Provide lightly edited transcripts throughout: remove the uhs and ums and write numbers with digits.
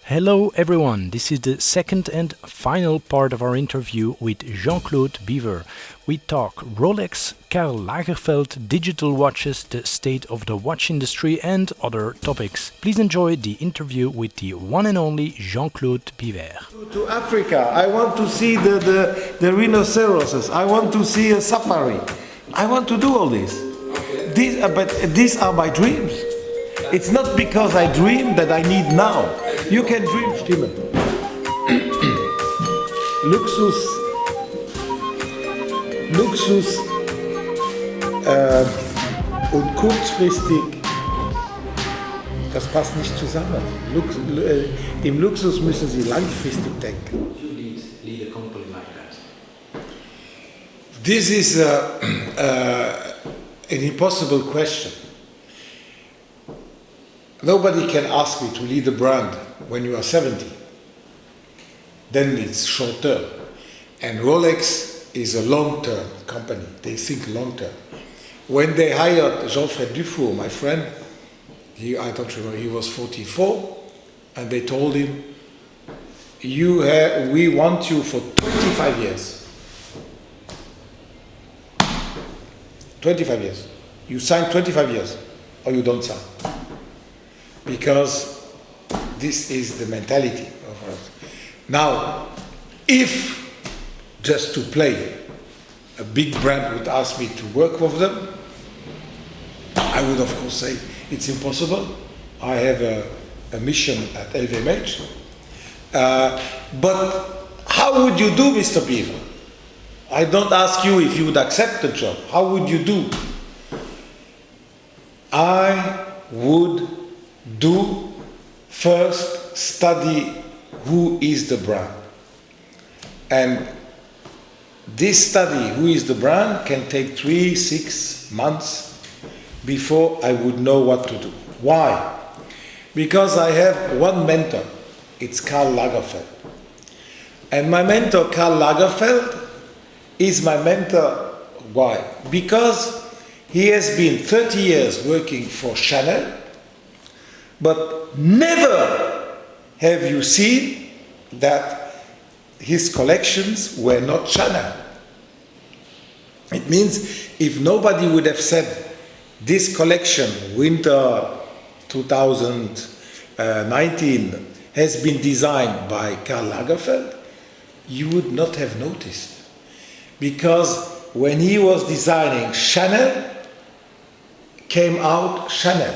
Hello everyone, this is the second and final part of our interview with Jean-Claude Biver. We talk Rolex, Karl Lagerfeld, digital watches, the state of the watch industry and other topics. Please enjoy the interview with the one and only Jean-Claude Biver. To Africa, I want to see the rhinoceroses, I want to see a safari. I want to do all this. But these are my dreams. It's not because I dream that I need now. You can dream, Stimme. Luxus und kurzfristig, das passt nicht zusammen. Im Luxus müssen Sie langfristig denken. You lead a company like that. This is an impossible question. Nobody can ask me to lead a brand when you are 70. Then it's short term. And Rolex is a long-term company. They think long-term. When they hired Jean-Frederic Dufour, my friend, I don't remember, he was 44, and they told him, we want you for 25 years. 25 years. You sign 25 years, or you don't sign. Because this is the mentality of us. Now, if just to play, a big brand would ask me to work with them, I would of course say it's impossible. I have a mission at LVMH. But how would you do, Mr. Biver? I don't ask you if you would accept the job. How would you do? I would first study who is the brand. And this study, who is the brand, can take 3-6 months before I would know what to do. Why? Because I have one mentor, it's Karl Lagerfeld. And my mentor, Karl Lagerfeld, is my mentor. Why? Because he has been 30 years working for Chanel, but never have you seen that his collections were not Chanel. It means if nobody would have said this collection, winter 2019, has been designed by Karl Lagerfeld, you would not have noticed. Because when he was designing Chanel, came out Chanel.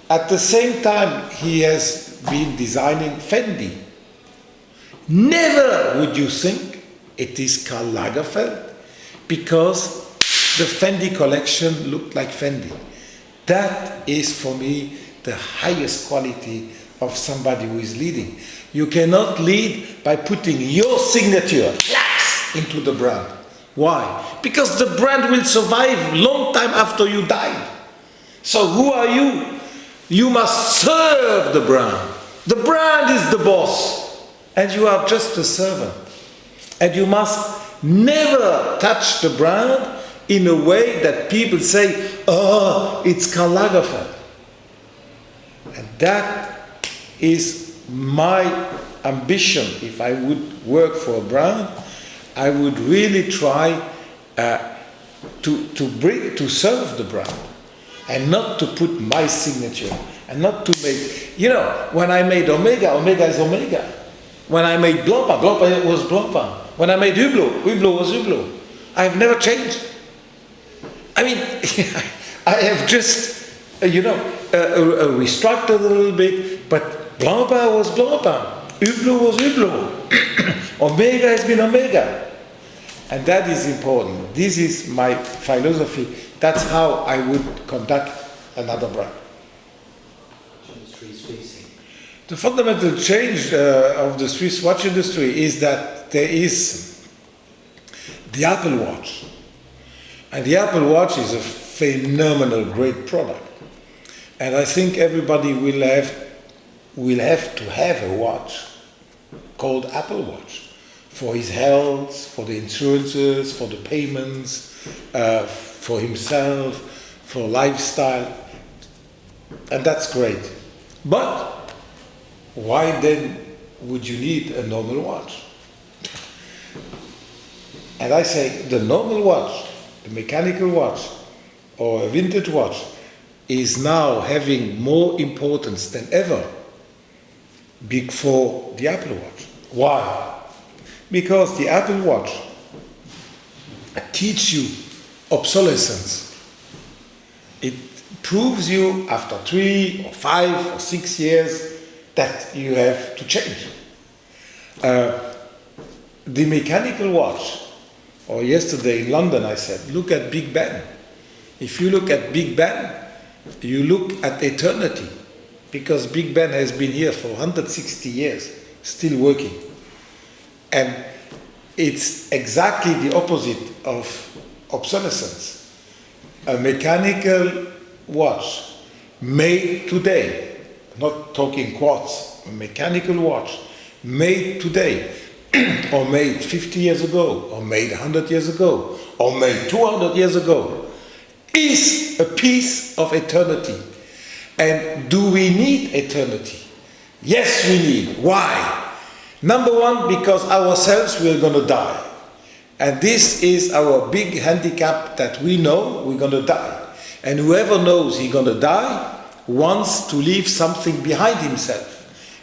At the same time, he has been designing Fendi. Never would you think it is Karl Lagerfeld, because the Fendi collection looked like Fendi. That is for me the highest quality of somebody who is leading. You cannot lead by putting your signature into the brand. Why? Because the brand will survive long time after you die. So who are you? You must serve the brand. The brand is the boss, and you are just a servant. And you must never touch the brand in a way that people say, oh, it's Karl Lagerfeld. And that is my ambition. If I would work for a brand, I would really try to serve the brand, and not to put my signature, and not to make, when I made Omega, Omega is Omega. When I made Blancpain, Blancpain was Blancpain. When I made Hublot, Hublot was Hublot. I have never changed. I mean, I have just, restructured a little bit, but Blancpain was Blancpain. Hublot was Hublot. Omega has been Omega. And that is important. This is my philosophy. That's how I would conduct another brand. The fundamental change of the Swiss watch industry is that there is the Apple Watch. And the Apple Watch is a phenomenal, great product. And I think everybody will have to have a watch called Apple Watch. For his health, for the insurances, for the payments, for himself, for lifestyle. And that's great. But why then would you need a normal watch? And I say the normal watch, the mechanical watch, or a vintage watch, is now having more importance than ever before the Apple Watch. Why? Because the Apple Watch teaches you obsolescence. It proves you after 3 or 5 or 6 years that you have to change. The mechanical watch, or yesterday in London I said, look at Big Ben. If you look at Big Ben, you look at eternity, because Big Ben has been here for 160 years, still working. And it's exactly the opposite of obsolescence. A mechanical watch made today, not talking quartz, a mechanical watch made today, or made 50 years ago, or made 100 years ago, or made 200 years ago, is a piece of eternity. And do we need eternity? Yes, we need. Why? Number one, because ourselves we're going to die. And this is our big handicap, that we know we're going to die. And whoever knows he's going to die wants to leave something behind himself.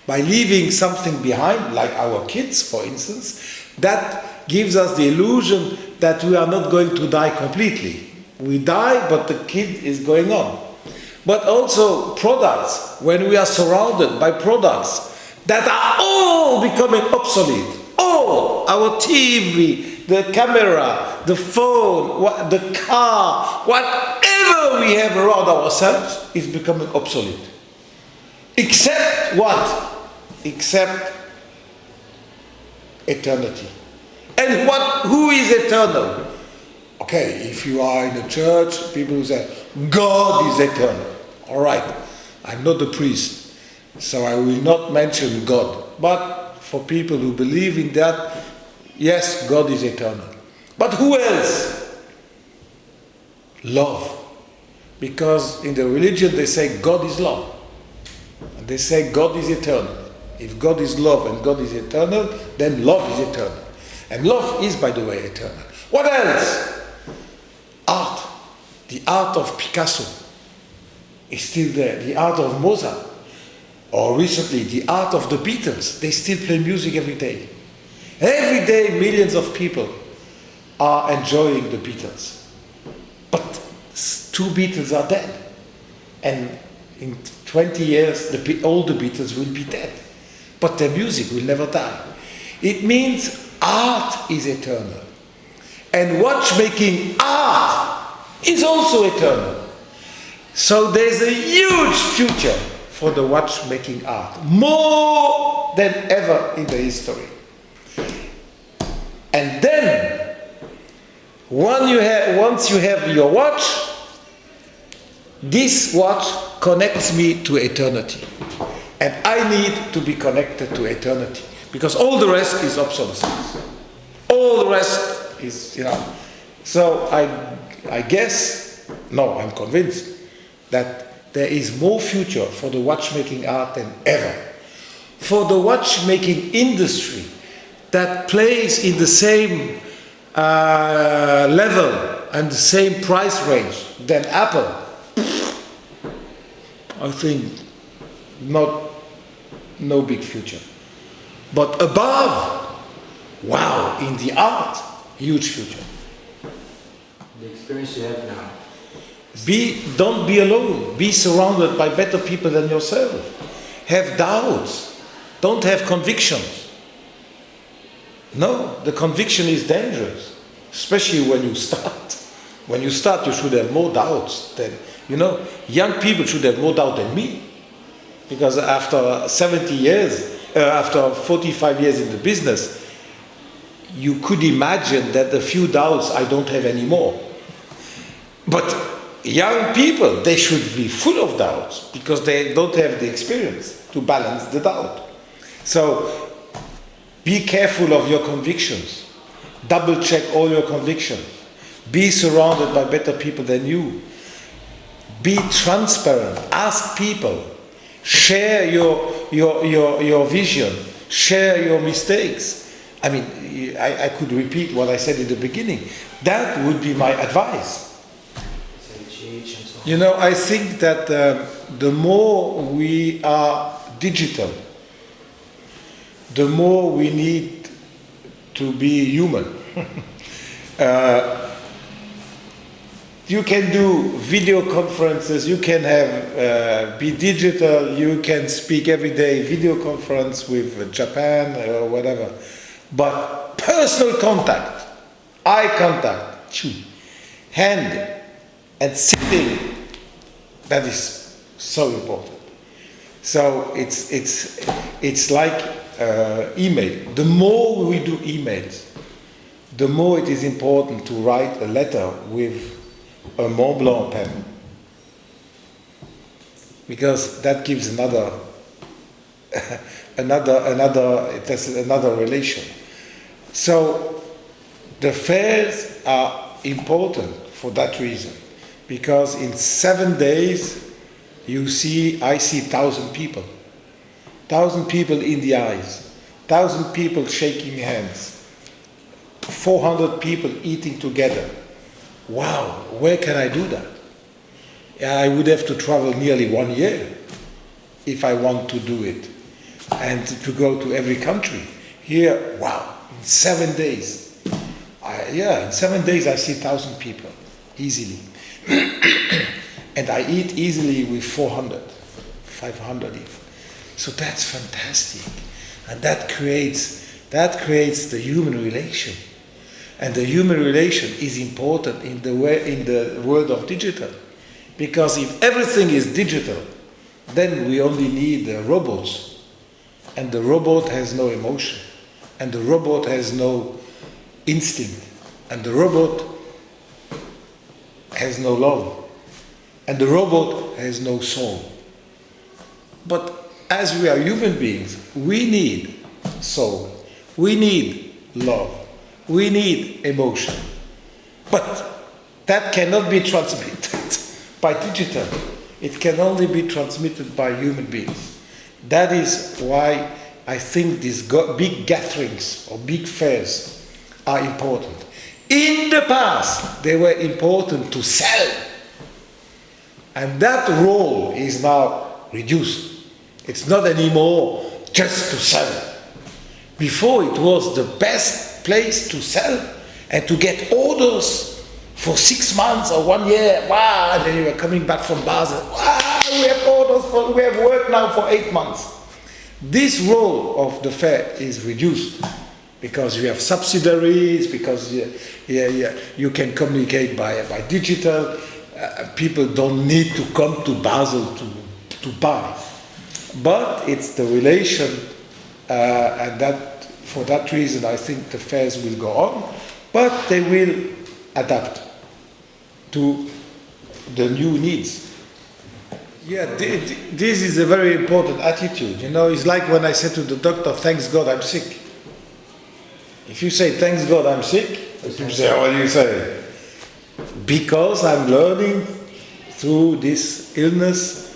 By leaving something behind, like our kids, for instance, that gives us the illusion that we are not going to die completely. We die, but the kid is going on. But also products, when we are surrounded by products that are all becoming obsolete. All, our TV, the camera, the phone, the car, whatever we have around ourselves is becoming obsolete. Except what? Except eternity. And who is eternal? Okay, if you are in a church, people who say, God is eternal. All right, I'm not a priest, so I will not mention God. But for people who believe in that, yes, God is eternal. But who else? Love. Because in the religion they say God is love. And they say God is eternal. If God is love and God is eternal, then love is eternal. And love is, by the way, eternal. What else? Art. The art of Picasso is still there. The art of Mozart. Or recently, the art of the Beatles. They still play music every day. Every day, millions of people are enjoying the Beatles. But 2 Beatles are dead. And in 20 years, all the Beatles will be dead. But their music will never die. It means art is eternal. And watchmaking art is also eternal. So there's a huge future for the watchmaking art, more than ever in the history. And then, once you have your watch, this watch connects me to eternity. And I need to be connected to eternity, because all the rest is obsolescence. All the rest is, So I guess, no, I'm convinced that there is more future for the watchmaking art than ever. For the watchmaking industry that plays in the same level and the same price range than Apple, I think no big future. But above, wow, in the art, huge future. The experience you have now. Don't be alone. Be surrounded by better people than yourself. Have doubts. Don't have convictions. No, the conviction is dangerous, especially when you start. When you start, you should have more doubts than, young people should have more doubt than me. Because after 70 years, after 45 years in the business, you could imagine that the few doubts I don't have anymore. But young people, they should be full of doubts because they don't have the experience to balance the doubt. So be careful of your convictions. Double check all your convictions. Be surrounded by better people than you. Be transparent. Ask people. Share your vision. Share your mistakes. I mean, I could repeat what I said in the beginning. That would be my advice. You know, I think that the more we are digital, the more we need to be human. You can do video conferences, you can have be digital, you can speak every day video conference with Japan or whatever, but personal contact, eye contact, hand and sitting, that is so important. So it's like email. The more we do emails, the more it is important to write a letter with a Mont Blanc pen, because that gives another relation. So the fairs are important for that reason, because in 7 days I see 1,000 people. 1,000 people in the eyes, 1,000 people shaking hands, 400 people eating together. Wow, where can I do that? I would have to travel nearly 1 year if I want to do it, and to go to every country. Here, wow, in 7 days. In 7 days I see 1,000 people, easily. And I eat easily with 400, 500 even. So that's fantastic. And that creates the human relation. And the human relation is important in the world of digital. Because if everything is digital, then we only need robots. And the robot has no emotion. And the robot has no instinct. And the robot has no love. And the robot has no soul. But as we are human beings, we need soul. We need love. We need emotion. But that cannot be transmitted by digital. It can only be transmitted by human beings. That is why I think these big gatherings or big fairs are important. In the past, they were important to sell. And that role is now reduced. It's not anymore just to sell. Before, it was the best place to sell and to get orders for 6 months or 1 year. Wow, and then you were coming back from Basel. Wow, we have orders, we have work now for 8 months. This role of the fair is reduced because you have subsidiaries, because you can communicate by digital. People don't need to come to Basel to buy. But it's the relation, and that for that reason I think the fairs will go on, but they will adapt to the new needs. Yeah, this is a very important attitude. You know, it's like when I said to the doctor, thanks God I'm sick. If you say, thanks God I'm sick, people say, what do you say? Because I'm learning through this illness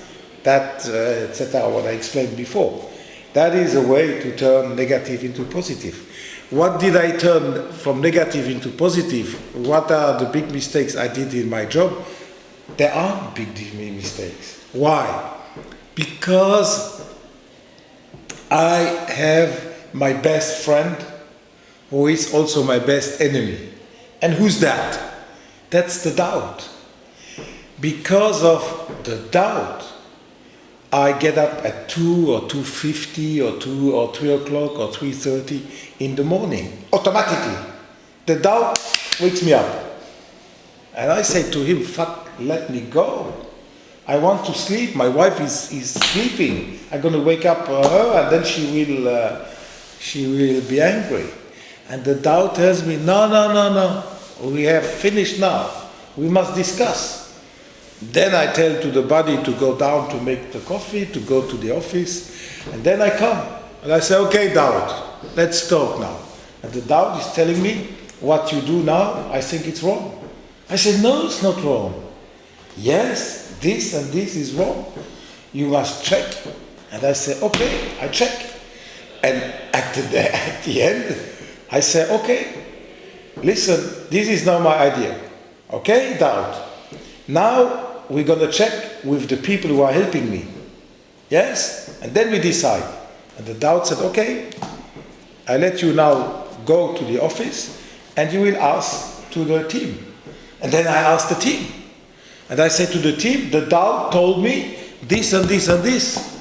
that, etc., what I explained before. That is a way to turn negative into positive. What did I turn from negative into positive? What are the big mistakes I did in my job? There aren't big mistakes. Why? Because I have my best friend who is also my best enemy. And who's that? That's the doubt. Because of the doubt, I get up at 2 or 2:50 or 2 or 3 o'clock or 3:30 in the morning, automatically. The doubt wakes me up. And I say to him, fuck, let me go. I want to sleep. My wife is sleeping. I'm going to wake up her and then she will be angry. And the doubt tells me, no. We have finished now. We must discuss. Then I tell to the body to go down to make the coffee, to go to the office. And then I come. And I say, okay, doubt, let's talk now. And the doubt is telling me, what you do now, I think it's wrong. I say, no, it's not wrong. Yes, this and this is wrong. you must check. And I say, okay, I check. And at the end, I say, okay, listen, this is now my idea. Okay, doubt. Now we're going to check with the people who are helping me. Yes? And then we decide. And the doubt said, okay, I let you now go to the office and you will ask to the team. And then I asked the team. And I said to the team, the doubt told me this and this and this.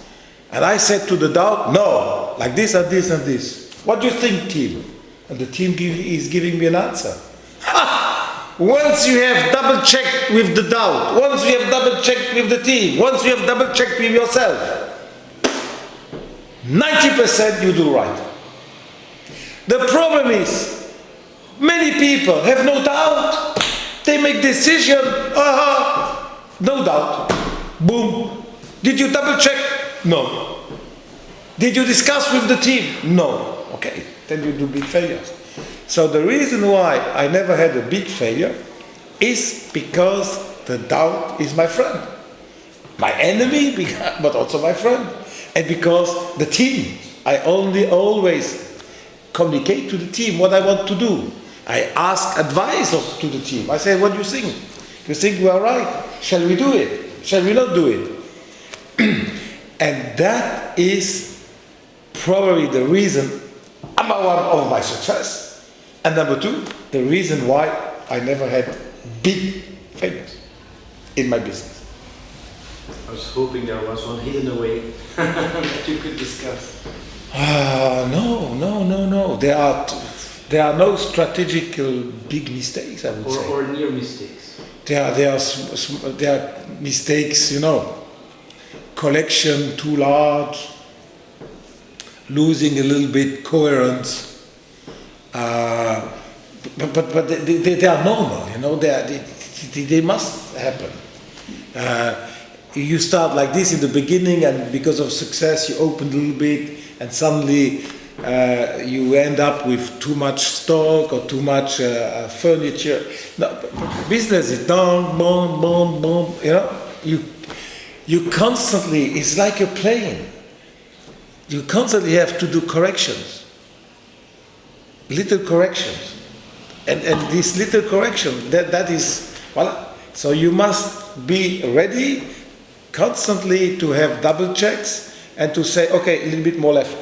And I said to the doubt, no, like this and this and this. What do you think, team? And the team is giving me an answer. Ha! Once you have double-checked with the doubt, once you have double-checked with the team, once you have double-checked with yourself, 90% you do right. The problem is, many people have no doubt. They make decision, no doubt. Boom. Did you double-check? No. Did you discuss with the team? No. Okay, then you do big failures. So the reason why I never had a big failure is because the doubt is my friend. My enemy, but also my friend. And because the team, I always communicate to the team what I want to do. I ask advice to the team. I say, what do you think? Do you think we are right? Shall we do it? Shall we not do it? And that is probably the reason, number one, of my success. And number two, the reason why I never had big failures in my business. I was hoping there was one hidden away that you could discuss. No. There are no strategical big mistakes, I would say. Or near mistakes. There are mistakes, collection too large, losing a little bit coherence. But they are normal, they must happen. You start like this in the beginning, and because of success you open a little bit, and suddenly you end up with too much stock or too much furniture. No, business is down, boom, You constantly, it's like a plane. You constantly have to do corrections, little corrections, and this little correction that is voila. So you must be ready constantly to have double checks and to say, okay, a little bit more left.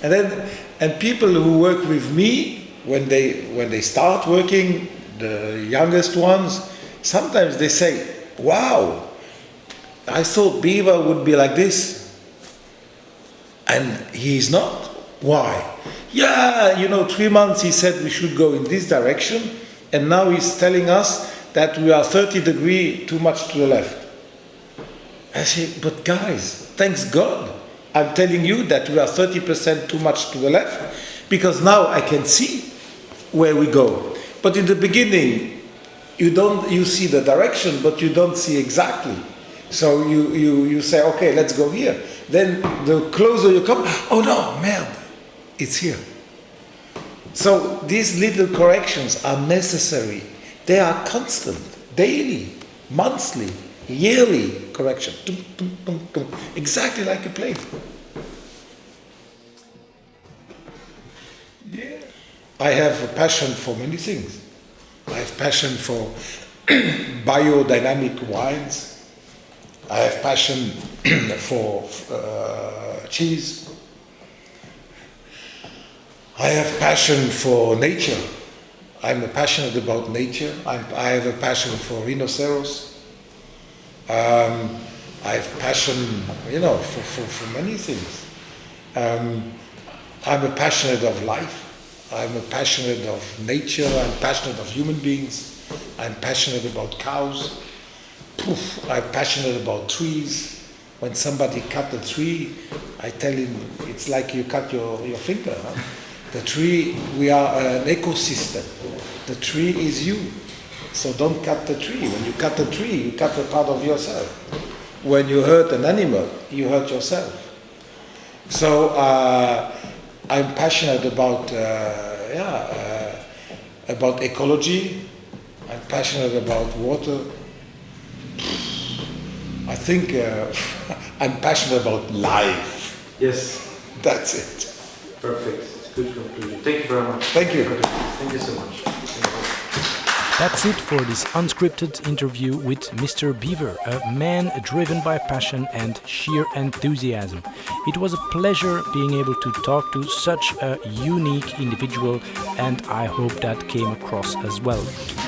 And people who work with me, when they start working, the youngest ones, sometimes they say, wow, I thought Biver would be like this. And he's not. Why? Yeah, 3 months he said we should go in this direction, and now he's telling us that we are 30 degrees too much to the left. I say, but guys, thanks God, I'm telling you that we are 30% too much to the left, because now I can see where we go. But in the beginning, you see the direction, but you don't see exactly. So you say, okay, let's go here. Then the closer you come, oh no, man, it's here. So these little corrections are necessary. They are constant, daily, monthly, yearly correction. Exactly like a plane. Yeah. I have a passion for many things. I have passion for biodynamic wines. I have passion for cheese. I have passion for nature. I'm passionate about nature. I have a passion for rhinoceros. I have passion, for many things. I'm a passionate of life. I'm a passionate of nature. I'm passionate of human beings. I'm passionate about cows. I'm passionate about trees. When somebody cut a tree, I tell him it's like you cut your finger. Huh? The tree, we are an ecosystem. The tree is you. So don't cut the tree. When you cut the tree, you cut a part of yourself. When you hurt an animal, you hurt yourself. So I'm passionate about ecology. I'm passionate about water. I think I'm passionate about life. Yes. That's it. Perfect. Good conclusion. Thank you very much. Thank you. Thank you so much. That's it for this unscripted interview with Mr. Biver, a man driven by passion and sheer enthusiasm. It was a pleasure being able to talk to such a unique individual, and I hope that came across as well.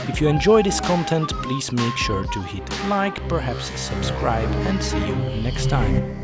If you enjoy this content, please make sure to hit like, perhaps subscribe, and see you next time.